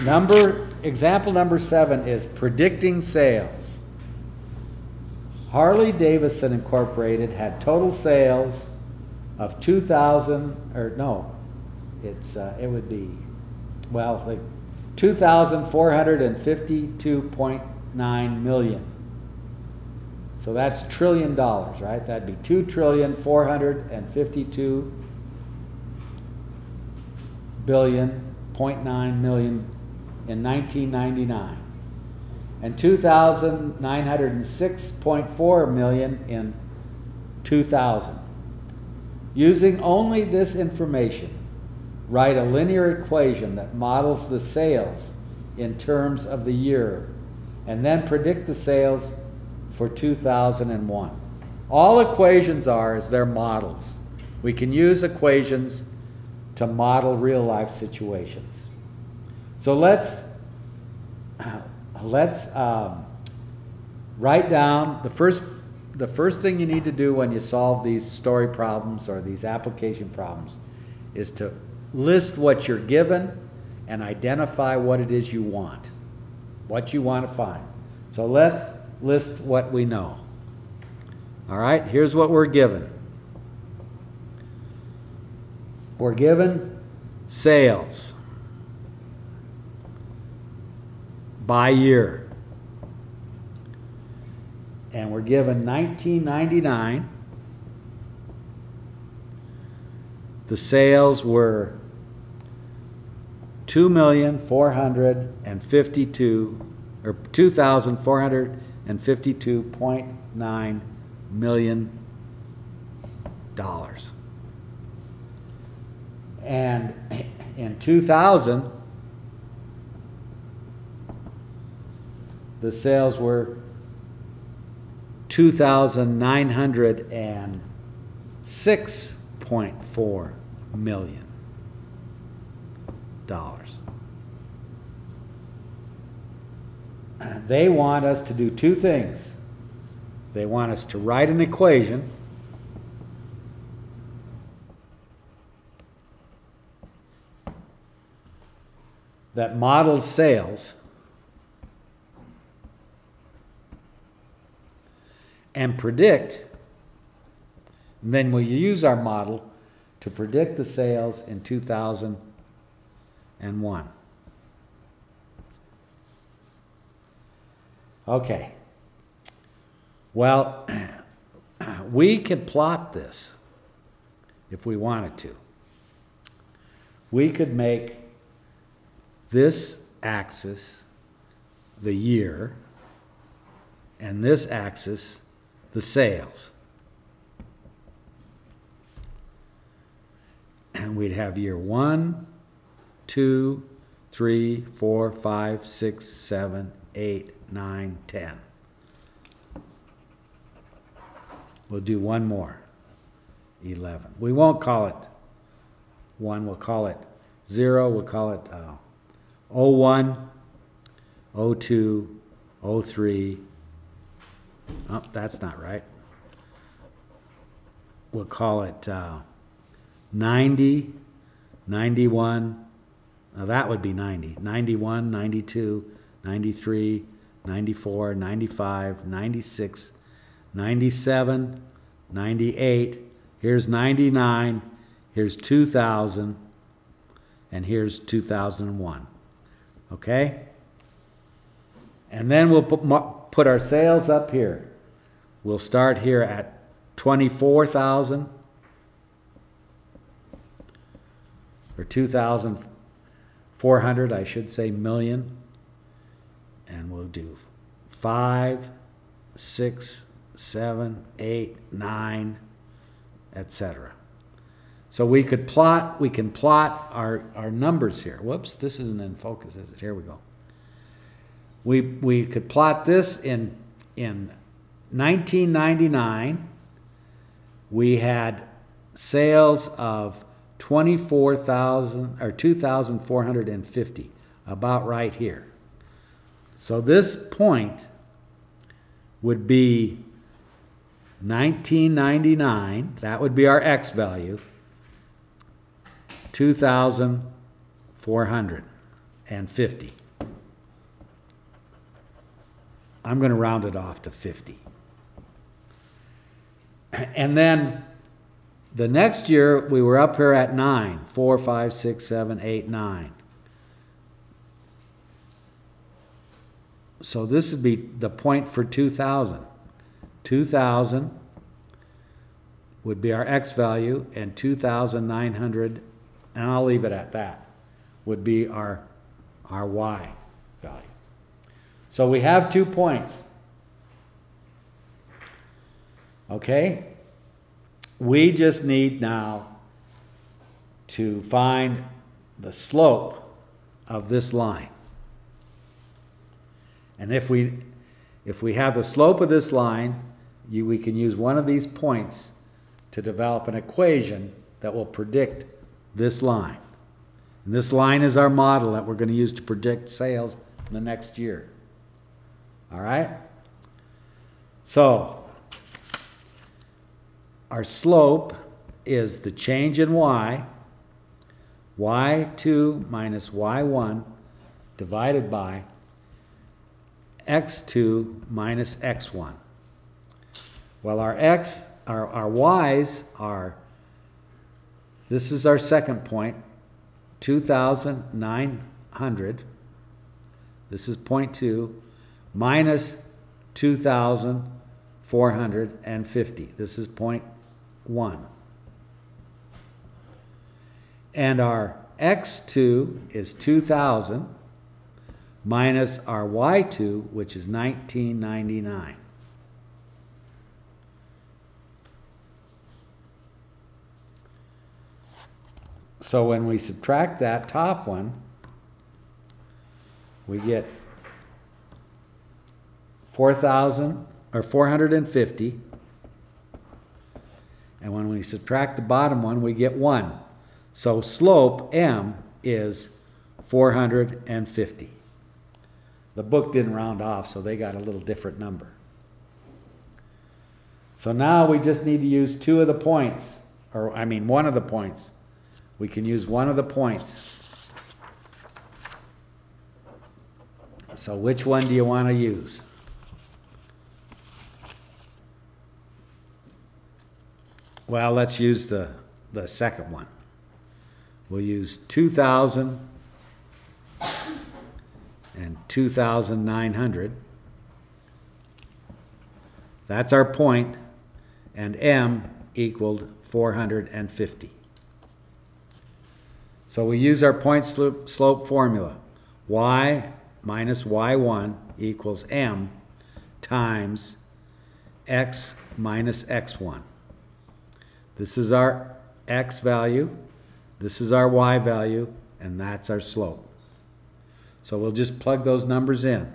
Example number 7 is predicting sales. Harley-Davidson Incorporated had total sales of 2,452.9 million. So that's $1 trillion, right? That'd be 2,452.9 million in 1999, and 2,906.4 million in 2000. Using only this information, write a linear equation that models the sales in terms of the year, and then predict the sales for 2001. All equations is they're models. We can use equations to model real life situations. So let's write down the first thing you need to do when you solve these story problems or these application problems is to list what you're given and identify what it is you want, what you want to find. So let's list what we know. All right, here's what we're given. We're given sales by year. And we're given 1999. The sales were 2,452.9 million dollars. And in 2000, the sales were $2,906.4 million. They want us to do two things. They want us to write an equation that models sales and predict, and then we'll use our model to predict the sales in 2001. Okay. Well, we could plot this if we wanted to. We could make this axis the year and this axis the sales. And we'd have year 1, 2, 3, 4, 5, 6, 7, 8, 9, 10. We'll do one more. 11. We won't call it 1, we'll call it 0, we'll call it 01, 02, 03. Oh, that's not right. We'll call it 90, 91. Now that would be 90. 91, 92, 93, 94, 95, 96, 97, 98. Here's 99. Here's 2000. And here's 2001. Okay? And then we'll put our sales up here. We'll start here at 24,000 or 2,400, I should say, million. And we'll do 5, 6, 7, 8, 9, etc. So we can plot our numbers here. Whoops, this isn't in focus, is it? Here we go. We could plot this in 1999. We had sales of 24,000 or 2,450, about right here. So this point would be 1999. That would be our X value. 2,400. 450. I'm going to round it off to 50. And then the next year, we were up here at 9. 4, 5, 6, 7, 8, 9. So this would be the point for 2000. 2000 would be our x value, and 2,900, and I'll leave it at that, would be our y value. So we have 2 points. Okay? We just need now to find the slope of this line. And if we have the slope of this line, we can use one of these points to develop an equation that will predict this line. And this line is our model that we're going to use to predict sales in the next year. All right? So, our slope is the change in y, y2 minus y1 divided by x2 minus x1. Well, our y's are, this is our second point, 2,900. This is point 2 minus 2,450. This is point 1. And our x2 is 2,000 minus our y2, which is 1999. So when we subtract that top one, we get 4,000 or 450. And when we subtract the bottom one, we get 1. So slope M is 450. The book didn't round off, so they got a little different number. So now we just need to use 2 of the points, or I mean 1 of the points. We can use 1 of the points. So which one do you want to use? Well, let's use the second one. We'll use 2,000 and 2,900. That's our point, and M equaled 450. So we use our point slope formula. Y minus y1 equals M times x minus x1. This is our x value, this is our y value, and that's our slope. So we'll just plug those numbers in.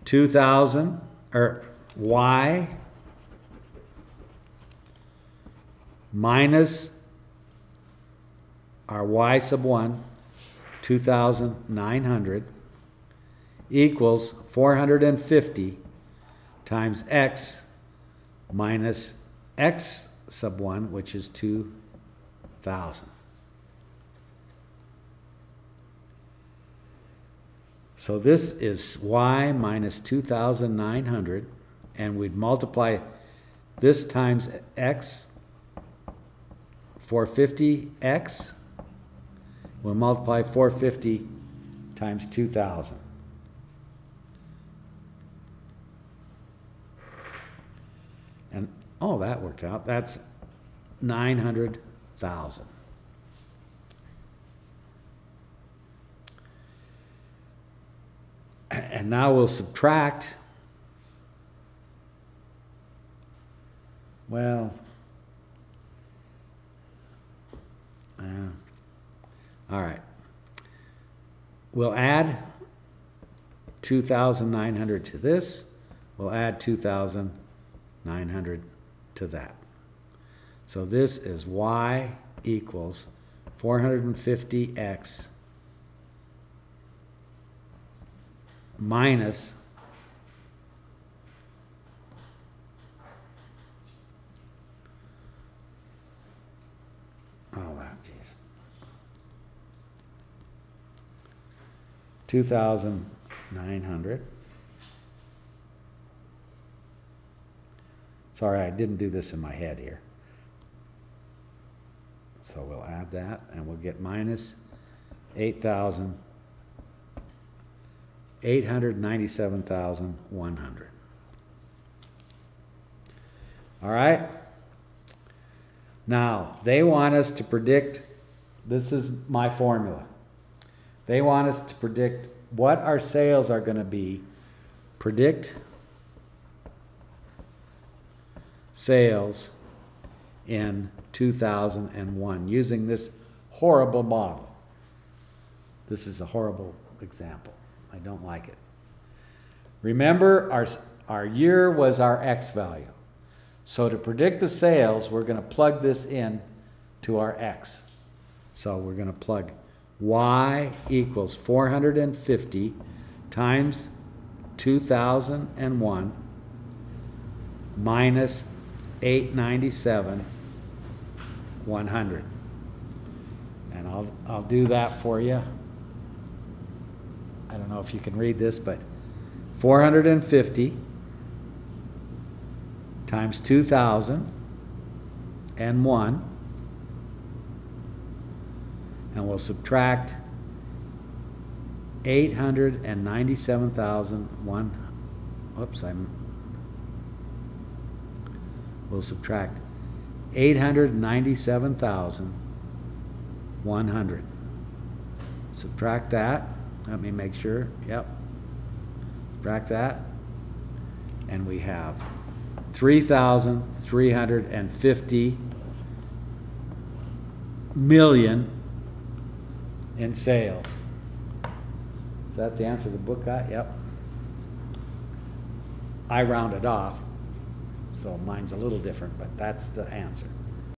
2,000, or y minus our y sub 1, 2,900, equals 450 times x minus x sub 1, which is 2,000. So this is y minus 2,900, and we'd multiply this times x, 450x. We'll multiply 450 times 2,000. And, oh, that worked out. That's 900,000. And now we'll subtract. Well, all right. We'll add 2,900 to this. We'll add 2,900 to that. So this is y equals 450x minus oh wow, geez. 2,900. Sorry, I didn't do this in my head here. So we'll add that, and we'll get minus 897,100. All right? Now, they want us to predict, this is my formula. They want us to predict what our sales are going to be. Predict sales in 2001 using this horrible model. This is a horrible example. I don't like it. Remember, our year was our X value. So to predict the sales, we're going to plug this in to our X. So we're going to plug Y equals 450 times 2001 minus 897, 100. And I'll do that for you. I don't know if you can read this, but 450 times 2001, and we'll subtract 897,001. Whoops, we'll subtract 897,100. Subtract that. Let me make sure. Yep. Subtract that. And we have 3,350 million in sales. Is that the answer the book got? Yep. I rounded off, so mine's a little different, but that's the answer.